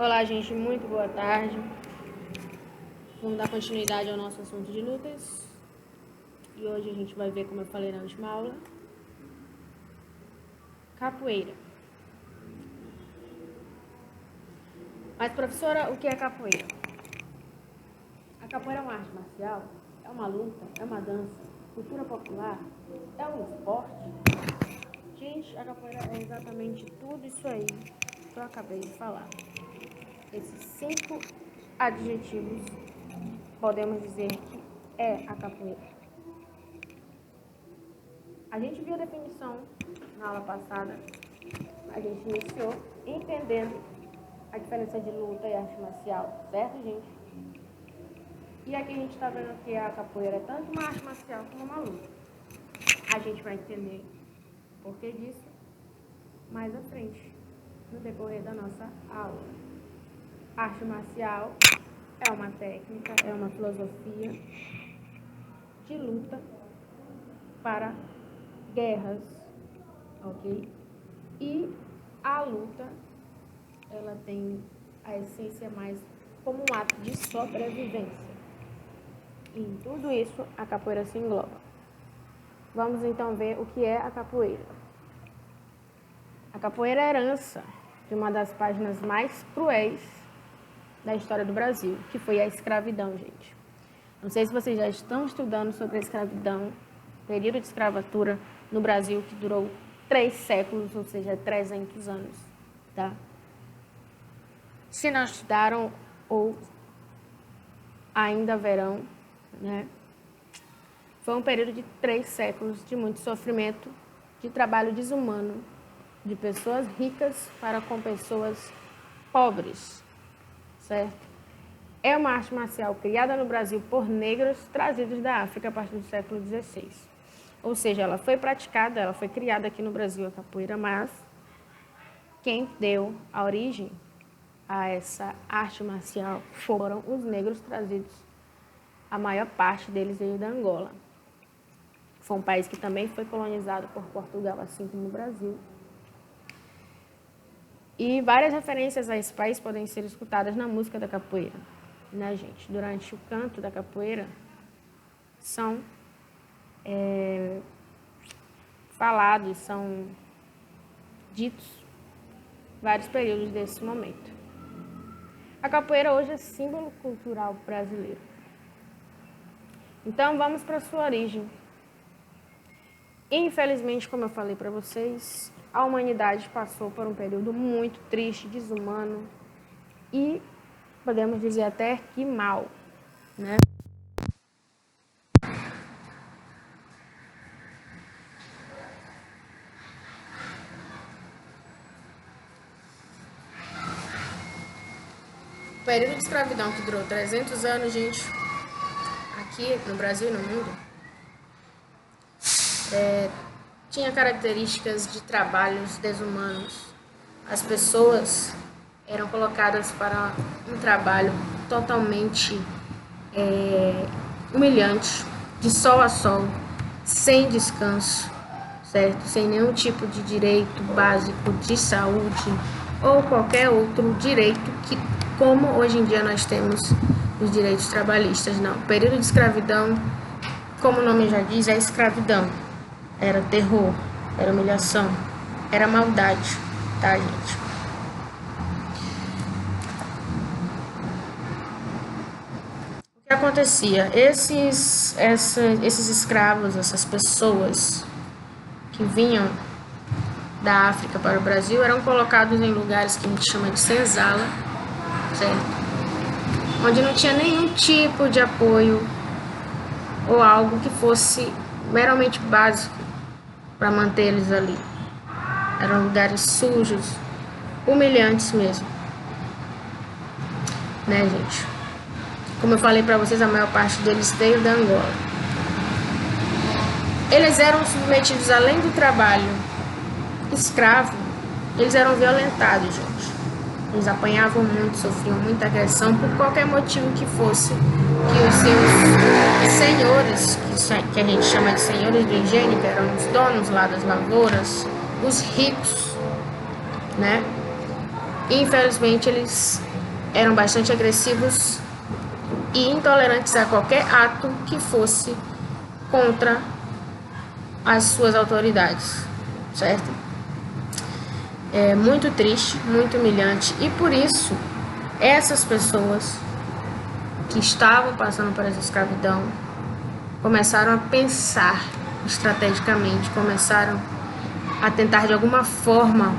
Olá, gente, muito boa tarde. Vamos dar continuidade ao nosso assunto de lutas. E hoje a gente vai ver, como eu falei na última aula, capoeira. Mas, professora, o que é capoeira? A capoeira é uma arte marcial? É uma luta? É uma dança? Cultura popular? É um esporte? Gente, a capoeira é exatamente tudo isso aí que eu acabei de falar. Esses 5 adjetivos podemos dizer que é a capoeira. A gente viu a definição na aula passada, a gente iniciou entendendo a diferença de luta e arte marcial, certo, gente? E aqui a gente está vendo que a capoeira é tanto uma arte marcial como uma luta. A gente vai entender o porquê disso mais à frente, no decorrer da nossa aula. Arte marcial é uma técnica, é uma filosofia de luta para guerras, ok? E a luta, ela tem a essência mais como um ato de sobrevivência. E em tudo isso, a capoeira se engloba. Vamos então ver o que é a capoeira. A capoeira é a herança de uma das páginas mais cruéis da história do Brasil, que foi a escravidão, gente. Não sei se vocês já estão estudando sobre a escravidão, período de escravatura no Brasil, que durou 3 séculos, ou seja, 300 anos, tá? Se não estudaram ou ainda verão, né? Foi um período de 3 séculos de muito sofrimento, de trabalho desumano, de pessoas ricas para com pessoas pobres, certo? É uma arte marcial criada no Brasil por negros trazidos da África a partir do século XVI. Ou seja, ela foi praticada, ela foi criada aqui no Brasil, a capoeira, mas quem deu a origem a essa arte marcial foram os negros trazidos, a maior parte deles veio da Angola. Foi um país que também foi colonizado por Portugal, assim como o Brasil. E várias referências a esse país podem ser escutadas na música da capoeira, né, gente? Durante o canto da capoeira, são falados, são ditos vários períodos desse momento. A capoeira hoje é símbolo cultural brasileiro. Então, vamos para a sua origem. Infelizmente, como eu falei para vocês, a humanidade passou por um período muito triste, desumano e, podemos dizer até que mal, né? O período de escravidão que durou 300 anos, gente, aqui no Brasil e no mundo, tinha características de trabalhos desumanos. As pessoas eram colocadas para um trabalho totalmente humilhante, de sol a sol, sem descanso, certo? Sem nenhum tipo de direito básico de saúde ou qualquer outro direito que, como hoje em dia nós temos os direitos trabalhistas, não. O período de escravidão, como o nome já diz, é escravidão. Era terror, era humilhação, era maldade, tá, gente? O que acontecia? Esses escravos, essas pessoas que vinham da África para o Brasil, eram colocados em lugares que a gente chama de senzala, certo? Onde não tinha nenhum tipo de apoio ou algo que fosse meramente básico para manter eles ali. Eram lugares sujos, humilhantes mesmo, né, gente? Como eu falei para vocês, a maior parte deles veio da Angola. Eles eram submetidos, além do trabalho escravo, eles eram violentados, gente. Eles apanhavam muito, sofriam muita agressão por qualquer motivo que fosse, que os seus senhores, que a gente chama de senhores do engenho, que eram os donos lá das lavouras, os ricos, né? Infelizmente, eles eram bastante agressivos e intolerantes a qualquer ato que fosse contra as suas autoridades, certo? É muito triste, muito humilhante, e por isso essas pessoas que estavam passando por essa escravidão começaram a pensar estrategicamente, começaram a tentar de alguma forma,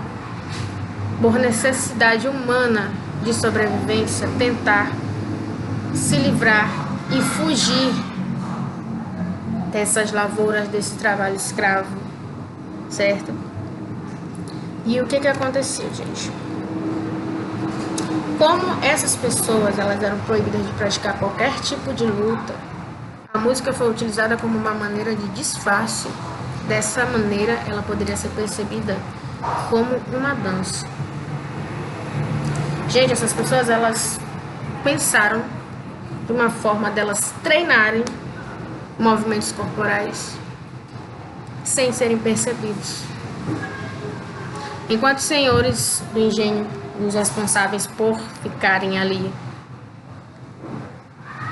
por necessidade humana de sobrevivência, tentar se livrar e fugir dessas lavouras, desse trabalho escravo, certo? E o que aconteceu, gente? Como essas pessoas elas eram proibidas de praticar qualquer tipo de luta, a música foi utilizada como uma maneira de disfarce. Dessa maneira, ela poderia ser percebida como uma dança. Gente, essas pessoas elas pensaram de uma forma delas treinarem movimentos corporais sem serem percebidos. Enquanto os senhores do engenho, os responsáveis por ficarem ali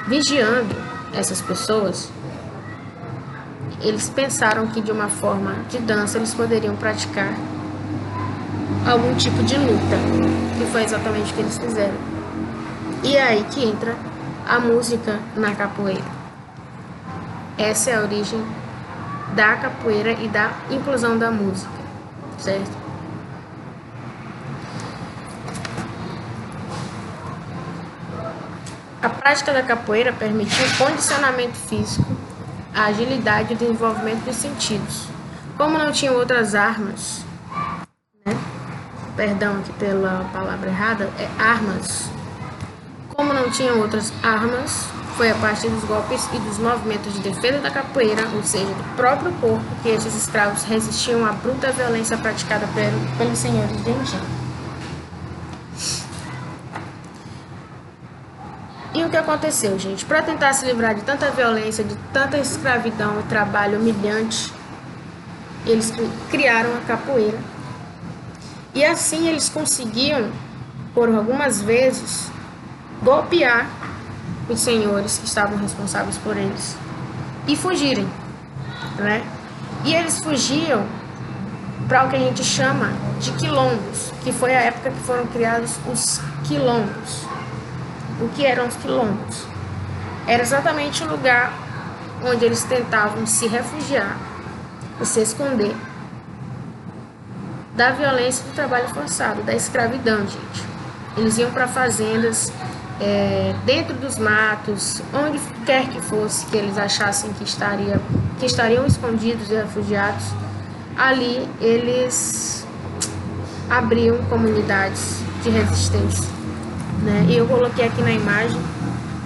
vigiando essas pessoas, eles pensaram que de uma forma de dança eles poderiam praticar algum tipo de luta, que foi exatamente o que eles fizeram. E é aí que entra a música na capoeira. Essa é a origem da capoeira e da inclusão da música, certo? A prática da capoeira permitiu o condicionamento físico, a agilidade e o desenvolvimento dos sentidos. Como não tinham outras armas, perdão aqui pela palavra errada, é armas. Como não tinham outras armas, foi a partir dos golpes e dos movimentos de defesa da capoeira, ou seja, do próprio corpo, que esses escravos resistiam à bruta violência praticada pelos senhores de engenho. E o que aconteceu, gente? Para tentar se livrar de tanta violência, de tanta escravidão e trabalho humilhante, eles criaram a capoeira. E assim eles conseguiam, por algumas vezes, golpear os senhores que estavam responsáveis por eles e fugirem, né? E eles fugiam para o que a gente chama de quilombos, que foi a época que foram criados os quilombos. O que eram os quilombos? Era exatamente o lugar onde eles tentavam se refugiar e se esconder da violência do trabalho forçado, da escravidão, gente. Eles iam para fazendas, dentro dos matos, onde quer que fosse que eles achassem que estariam escondidos e refugiados. Ali eles abriam comunidades de resistência, né? E eu coloquei aqui na imagem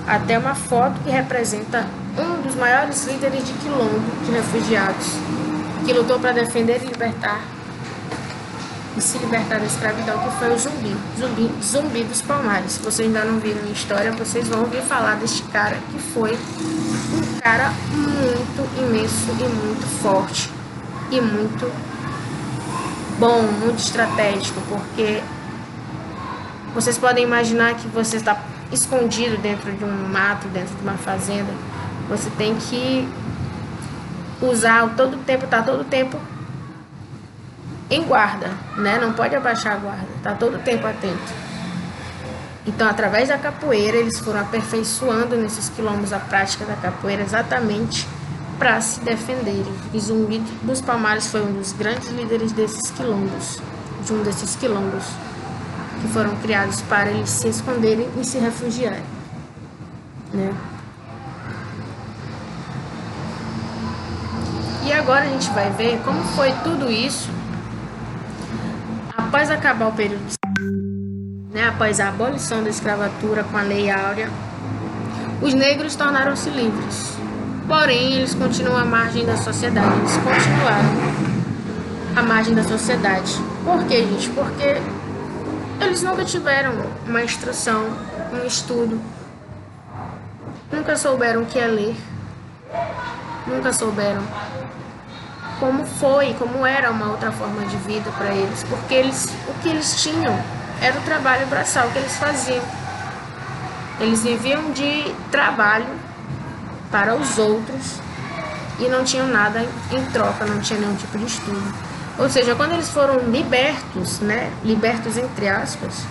até uma foto que representa um dos maiores líderes de quilombo de refugiados, que lutou para defender e libertar e se libertar da escravidão, que foi o Zumbi dos Palmares. Se vocês ainda não viram a história, vocês vão ouvir falar deste cara, que foi um cara muito imenso e muito forte e muito bom, muito estratégico, porque vocês podem imaginar que você está escondido dentro de um mato, dentro de uma fazenda. Você tem que usar tá todo o tempo em guarda, né? Não pode abaixar a guarda, tá todo o tempo atento. Então, através da capoeira, eles foram aperfeiçoando nesses quilombos a prática da capoeira exatamente para se defenderem. E Zumbi dos Palmares foi um dos grandes líderes desses quilombos, de um desses quilombos que foram criados para eles se esconderem e se refugiarem, né? E agora a gente vai ver como foi tudo isso após acabar o período, né? Após a abolição da escravatura com a Lei Áurea, os negros tornaram-se livres. Porém, eles continuam à margem da sociedade. Eles continuaram à margem da sociedade. Por quê, gente? Porque eles nunca tiveram uma instrução, um estudo, nunca souberam o que é ler, nunca souberam como era uma outra forma de vida para eles, porque o que eles tinham era o trabalho braçal que eles faziam. Eles viviam de trabalho para os outros e não tinham nada em troca, não tinha nenhum tipo de estudo. Ou seja, quando eles foram libertos, né, libertos entre aspas,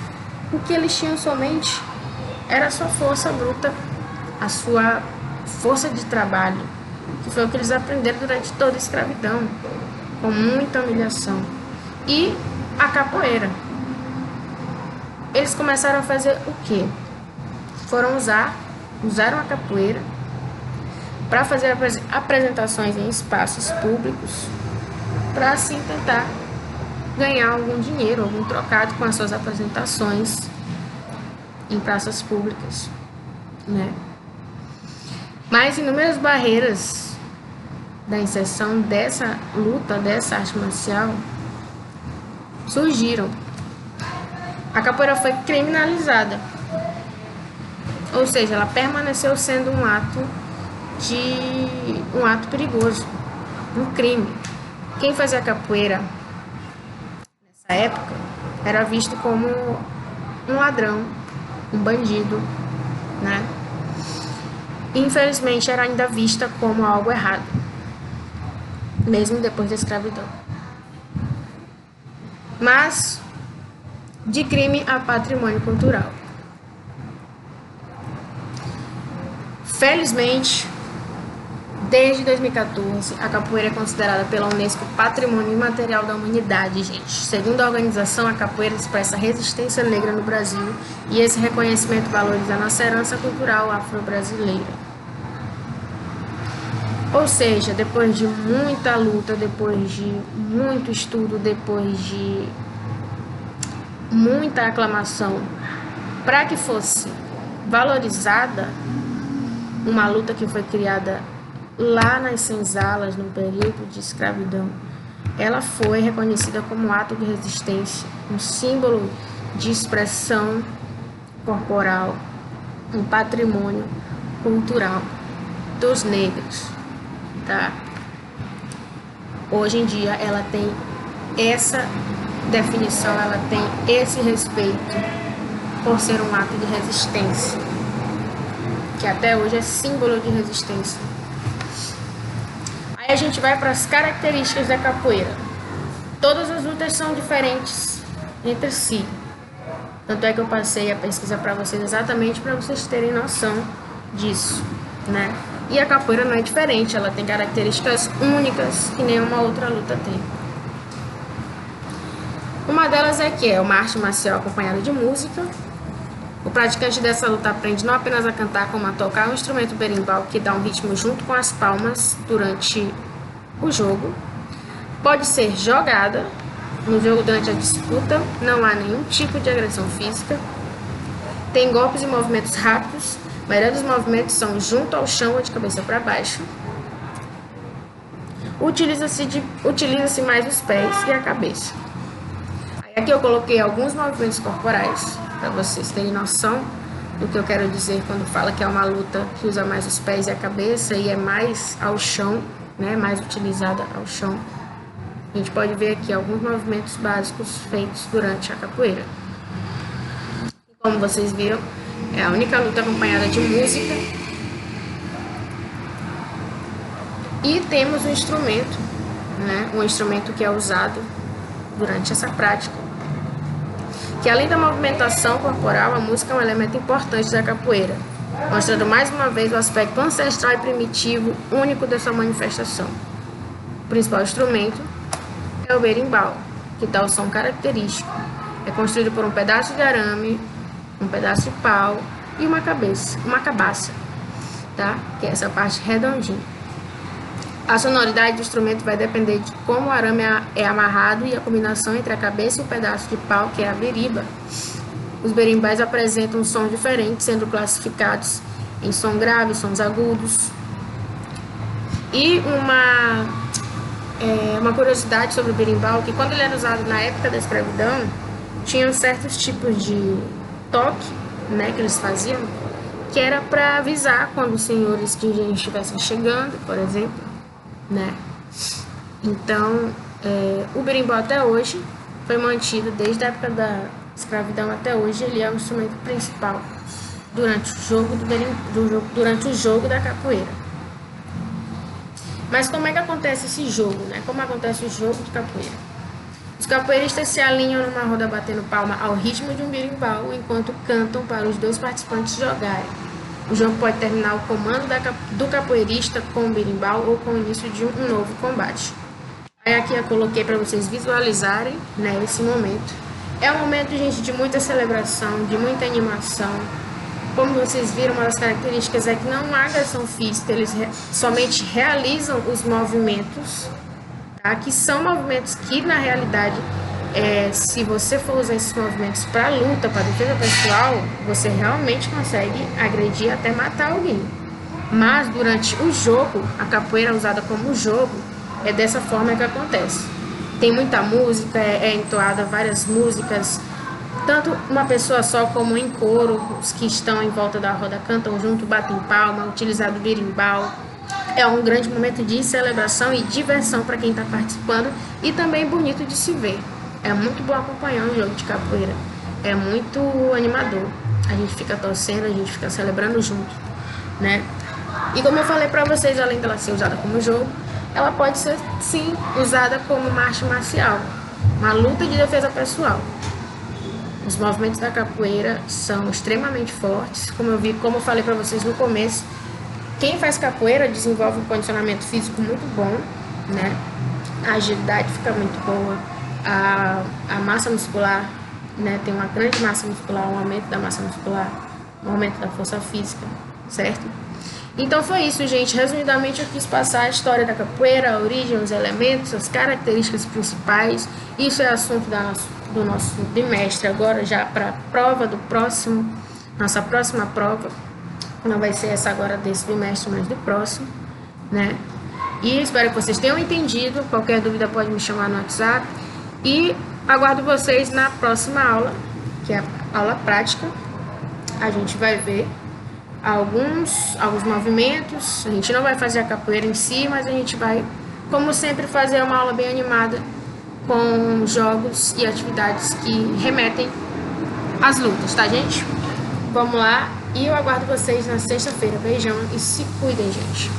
o que eles tinham somente era a sua força bruta, a sua força de trabalho, que foi o que eles aprenderam durante toda a escravidão, com muita humilhação. E a capoeira. Eles começaram a fazer o quê? Usaram a capoeira para fazer apresentações em espaços públicos, para assim tentar ganhar algum dinheiro, algum trocado com as suas apresentações em praças públicas, né? Mas inúmeras barreiras da inserção dessa luta, dessa arte marcial, surgiram. A capoeira foi criminalizada, ou seja, ela permaneceu sendo um ato perigoso, um crime. Quem fazia capoeira nessa época era visto como um ladrão, um bandido, né? Infelizmente era ainda vista como algo errado, mesmo depois da escravidão. Mas de crime a patrimônio cultural. Felizmente, desde 2014, a capoeira é considerada pela Unesco Patrimônio Imaterial da Humanidade, gente. Segundo a organização, a capoeira expressa a resistência negra no Brasil e esse reconhecimento valoriza a nossa herança cultural afro-brasileira. Ou seja, depois de muita luta, depois de muito estudo, depois de muita aclamação, para que fosse valorizada uma luta que foi criada lá nas senzalas, no período de escravidão, ela foi reconhecida como um ato de resistência, um símbolo de expressão corporal, um patrimônio cultural dos negros, tá? Hoje em dia ela tem essa definição, ela tem esse respeito por ser um ato de resistência, que até hoje é símbolo de resistência. Aí a gente vai para as características da capoeira. Todas as lutas são diferentes entre si. Tanto é que eu passei a pesquisa para vocês exatamente para vocês terem noção disso, né? E a capoeira não é diferente, ela tem características únicas que nenhuma outra luta tem. Uma delas é que é uma arte marcial acompanhada de música. O praticante dessa luta aprende não apenas a cantar, como a tocar um instrumento berimbau que dá um ritmo junto com as palmas durante o jogo. Pode ser jogada no jogo durante a disputa, não há nenhum tipo de agressão física. Tem golpes e movimentos rápidos, a maioria dos movimentos são junto ao chão ou de cabeça para baixo. Utiliza-se mais os pés e a cabeça. Aí aqui eu coloquei alguns movimentos corporais, para vocês terem noção do que eu quero dizer quando fala que é uma luta que usa mais os pés e a cabeça e é mais ao chão, né, mais utilizada ao chão. A gente pode ver aqui alguns movimentos básicos feitos durante a capoeira. Como vocês viram, é a única luta acompanhada de música. E temos um instrumento, né, um instrumento que é usado durante essa prática, que além da movimentação corporal, a música é um elemento importante da capoeira, mostrando mais uma vez o aspecto ancestral e primitivo único dessa manifestação. O principal instrumento é o berimbau, que dá o som característico. É construído por um pedaço de arame, um pedaço de pau e uma cabaça, tá? Que é essa parte redondinha. A sonoridade do instrumento vai depender de como o arame é amarrado e a combinação entre a cabeça e o pedaço de pau, que é a beriba. Os berimbais apresentam sons diferentes, sendo classificados em som grave, sons agudos. E uma curiosidade sobre o berimbau, que quando ele era usado na época da escravidão, tinham certos tipos de toque, né, que eles faziam, que era para avisar quando os senhores de engenho estivessem chegando, por exemplo, né? Então, o berimbau até hoje foi mantido desde a época da escravidão até hoje, ele é o instrumento principal durante o jogo da capoeira. Mas como é que acontece esse jogo, né? Como acontece o jogo de capoeira? Os capoeiristas se alinham numa roda batendo palma ao ritmo de um berimbau, enquanto cantam para os dois participantes jogarem. O jogo pode terminar o comando do capoeirista com o berimbau ou com o início de um novo combate. Aí aqui eu coloquei para vocês visualizarem, né, esse momento. É um momento, gente, de muita celebração, de muita animação. Como vocês viram, uma das características é que não há agressão física, eles somente realizam os movimentos, tá? Que são movimentos que, na realidade, se você for usar esses movimentos para luta, para defesa pessoal, você realmente consegue agredir até matar alguém. Mas durante o jogo, a capoeira usada como jogo, é dessa forma que acontece. Tem muita música, é entoada várias músicas, tanto uma pessoa só como em coro, os que estão em volta da roda cantam junto, batem palma, utilizado o berimbau. É um grande momento de celebração e diversão para quem está participando e também bonito de se ver. É muito bom acompanhar um jogo de capoeira, é muito animador. A gente fica torcendo, a gente fica celebrando junto, né? E como eu falei para vocês, além dela ser usada como jogo, ela pode ser, sim, usada como uma arte marcial, uma luta de defesa pessoal. Os movimentos da capoeira são extremamente fortes, como eu falei para vocês no começo. Quem faz capoeira desenvolve um condicionamento físico muito bom, né? A agilidade fica muito boa, a massa muscular, né? Tem uma grande massa muscular, um aumento da massa muscular, um aumento da força física, certo? Então foi isso, gente. Resumidamente eu quis passar a história da capoeira, a origem, os elementos, as características principais. Isso é assunto do nosso bimestre. Agora já para a prova do próximo, nossa próxima prova, não vai ser essa agora desse bimestre, mas do próximo, né? E espero que vocês tenham entendido. Qualquer dúvida pode me chamar no WhatsApp. E aguardo vocês na próxima aula, que é a aula prática. A gente vai ver alguns movimentos. A gente não vai fazer a capoeira em si, mas a gente vai, como sempre, fazer uma aula bem animada com jogos e atividades que remetem às lutas, tá, gente? Vamos lá e eu aguardo vocês na sexta-feira. Beijão e se cuidem, gente.